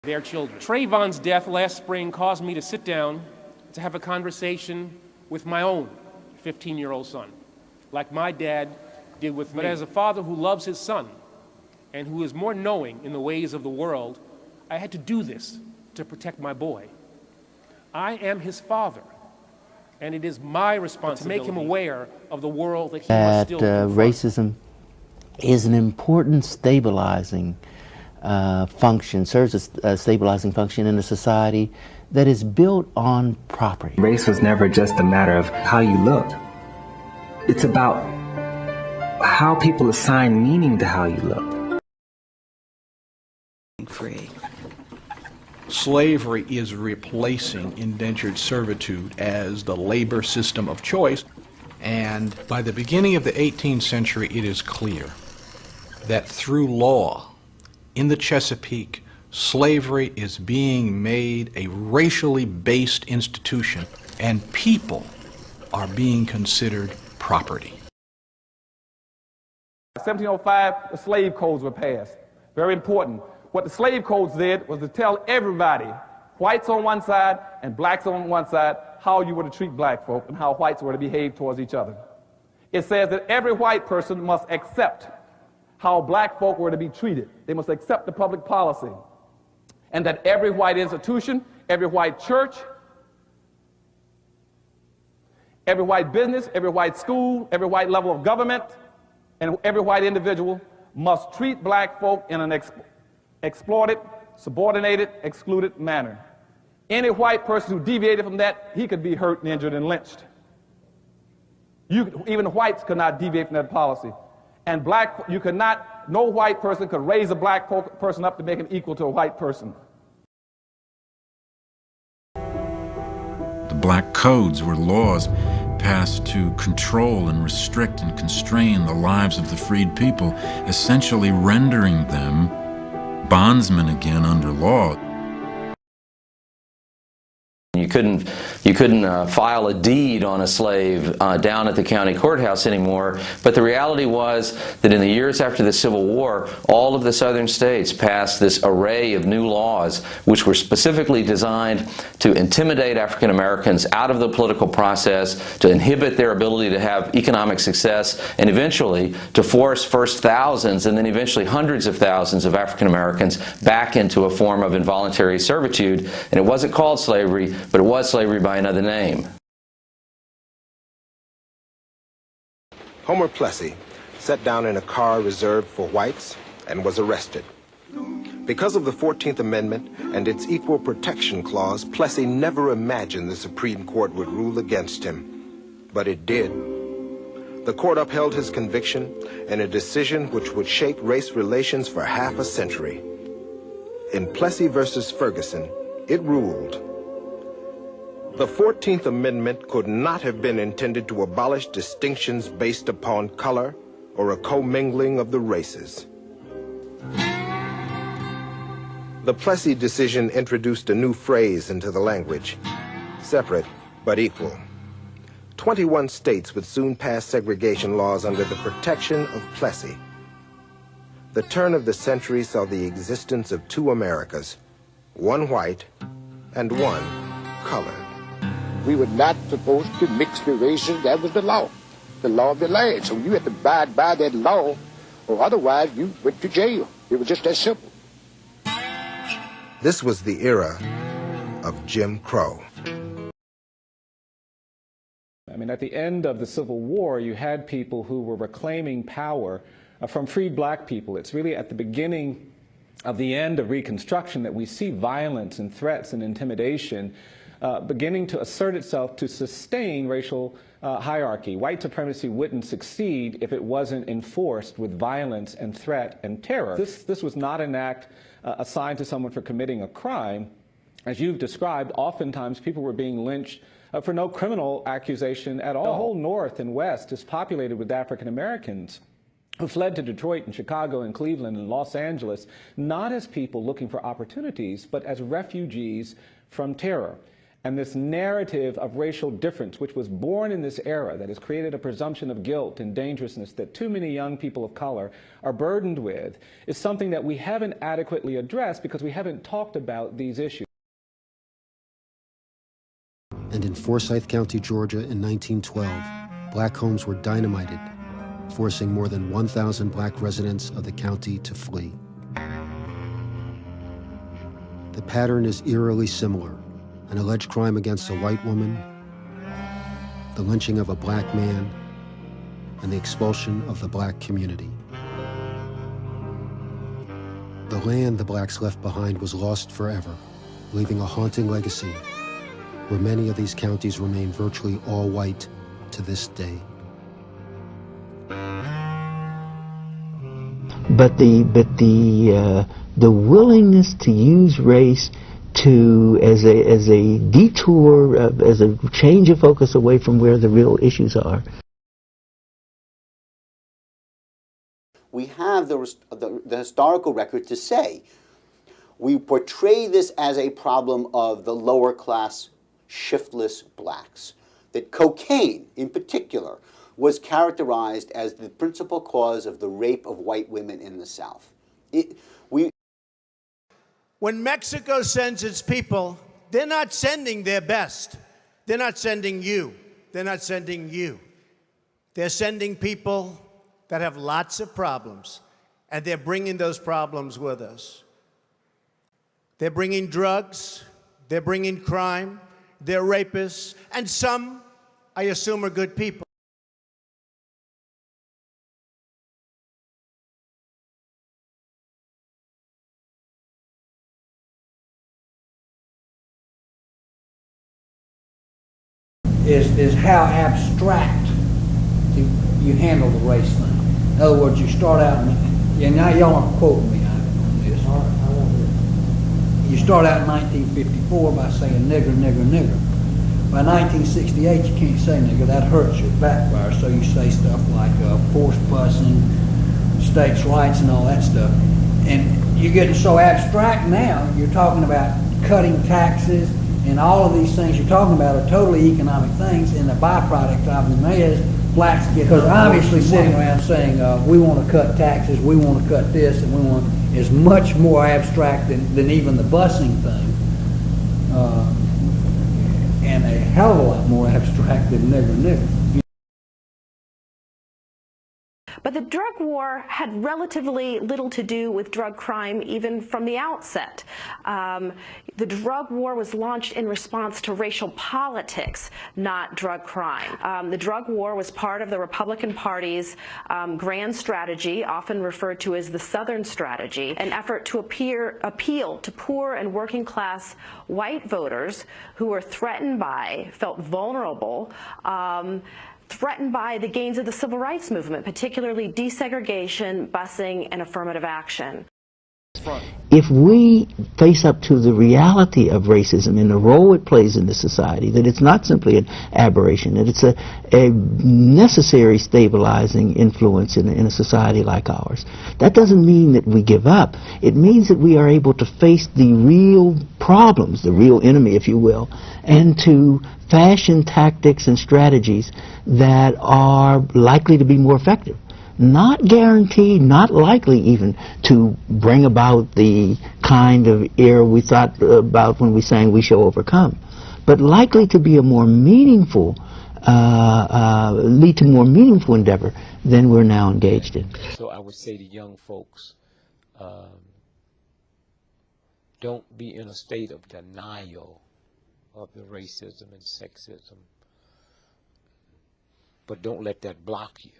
their children. Trayvon's death last spring caused me to sit down to have a conversation with my own 15-year-old son, like my dad did with me. But as a father who loves his son and who is more knowing in the ways of the world, I had to do this to protect my boy. I am his father, and it is my responsibility to make him aware of the world that he must still confront. Racism is an important stabilizing function, serves as a stabilizing function in a society that is built on property. Race was never just a matter of how you looked. It's about how people assign meaning to how you look. Free. Slavery is replacing indentured servitude as the labor system of choice. And by the beginning of the 18th century, it is clear that through law in the Chesapeake, slavery is being made a racially based institution, and people are being considered property. 1705, the slave codes were passed. Very important. What the slave codes did was to tell everybody, whites on one side and blacks on one side, how you were to treat black folk and how whites were to behave towards each other. It says that every white person must accept how black folk were to be treated. They must accept the public policy. And that every white institution, every white church, every white business, every white school, every white level of government, and every white individual must treat black folk in an exploited, subordinated, excluded manner. Any white person who deviated from that, he could be hurt and injured and lynched. Even whites could not deviate from that policy. And you could not, no white person could raise a black person up to make him equal to a white person. The black codes were laws passed to control and restrict and constrain the lives of the freed people, essentially rendering them bondsmen again under law. You couldn't file a deed on a slave down at the county courthouse anymore, but the reality was that in the years after the Civil War, all of the southern states passed this array of new laws which were specifically designed to intimidate African Americans out of the political process, to inhibit their ability to have economic success, and eventually to force first thousands and then eventually hundreds of thousands of African Americans back into a form of involuntary servitude. And it wasn't called slavery, but it was slavery by another name. Homer Plessy sat down in a car reserved for whites and was arrested. Because of the 14th Amendment and its Equal Protection Clause, Plessy never imagined the Supreme Court would rule against him. But it did. The court upheld his conviction in a decision which would shape race relations for half a century. In Plessy versus Ferguson, it ruled: the 14th Amendment could not have been intended to abolish distinctions based upon color or a commingling of the races. The Plessy decision introduced a new phrase into the language: separate but equal. 21 states would soon pass segregation laws under the protection of Plessy. The turn of the century saw the existence of two Americas, one white and one colored. We were not supposed to mix the races. That was the law of the land. So you had to abide by that law, or otherwise you went to jail. It was just that simple. This was the era of Jim Crow. I mean, at the end of the Civil War, you had people who were reclaiming power from freed black people. It's really at the beginning of the end of Reconstruction that we see violence and threats and intimidation beginning to assert itself to sustain racial hierarchy. White supremacy wouldn't succeed if it wasn't enforced with violence and threat and terror. This was not an act assigned to someone for committing a crime. As you've described, oftentimes people were being lynched for no criminal accusation at all. The whole North and West is populated with African Americans who fled to Detroit and Chicago and Cleveland and Los Angeles, not as people looking for opportunities, but as refugees from terror. And this narrative of racial difference, which was born in this era, that has created a presumption of guilt and dangerousness that too many young people of color are burdened with, is something that we haven't adequately addressed because we haven't talked about these issues. And in Forsyth County, Georgia, in 1912, black homes were dynamited, forcing more than 1,000 black residents of the county to flee. The pattern is eerily similar: an alleged crime against a white woman, the lynching of a black man, and the expulsion of the black community. The land the blacks left behind was lost forever, leaving a haunting legacy where many of these counties remain virtually all white to this day. But the willingness to use race as a detour, as a change of focus away from where the real issues are. We have the historical record to say we portray this as a problem of the lower class shiftless blacks. That cocaine, in particular, was characterized as the principal cause of the rape of white women in the South. When Mexico sends its people, they're not sending their best. They're not sending you. They're not sending you. They're sending people that have lots of problems, and they're bringing those problems with us. They're bringing drugs, they're bringing crime, they're rapists, and some, I assume, are good people. Is how abstract you handle the race thing. In other words, you start out, and now y'all aren't quoting me on this. You start out in 1954 by saying nigger, nigger, nigger. By 1968, you can't say nigger. That hurts you, backfires. So you say stuff like forced busing, states' rights, and all that stuff. And you're getting so abstract now. You're talking about cutting taxes. And all of these things you're talking about are totally economic things, and the byproduct of them is blacks get, because obviously sitting around saying we want to cut taxes, we want to cut this, and we want, is much more abstract than even the busing thing, and a hell of a lot more abstract than nigger nigger. But the drug war had relatively little to do with drug crime even from the outset. The drug war was launched in response to racial politics, not drug crime. The drug war was part of the Republican Party's grand strategy, often referred to as the Southern strategy, an effort to appeal to poor and working class white voters who were threatened by, felt vulnerable, threatened by the gains of the civil rights movement, particularly desegregation, busing, and affirmative action. If we face up to the reality of racism and the role it plays in the society, that it's not simply an aberration, that it's a necessary stabilizing influence in a society like ours, that doesn't mean that we give up. It means that we are able to face the real problems, the real enemy, if you will, and to fashion tactics and strategies that are likely to be more effective. Not guaranteed, not likely even to bring about the kind of era we thought about when we sang "We Shall Overcome," but likely to be a more meaningful, lead to more meaningful endeavor than we're now engaged in. So I would say to young folks, don't be in a state of denial of the racism and sexism, but don't let that block you.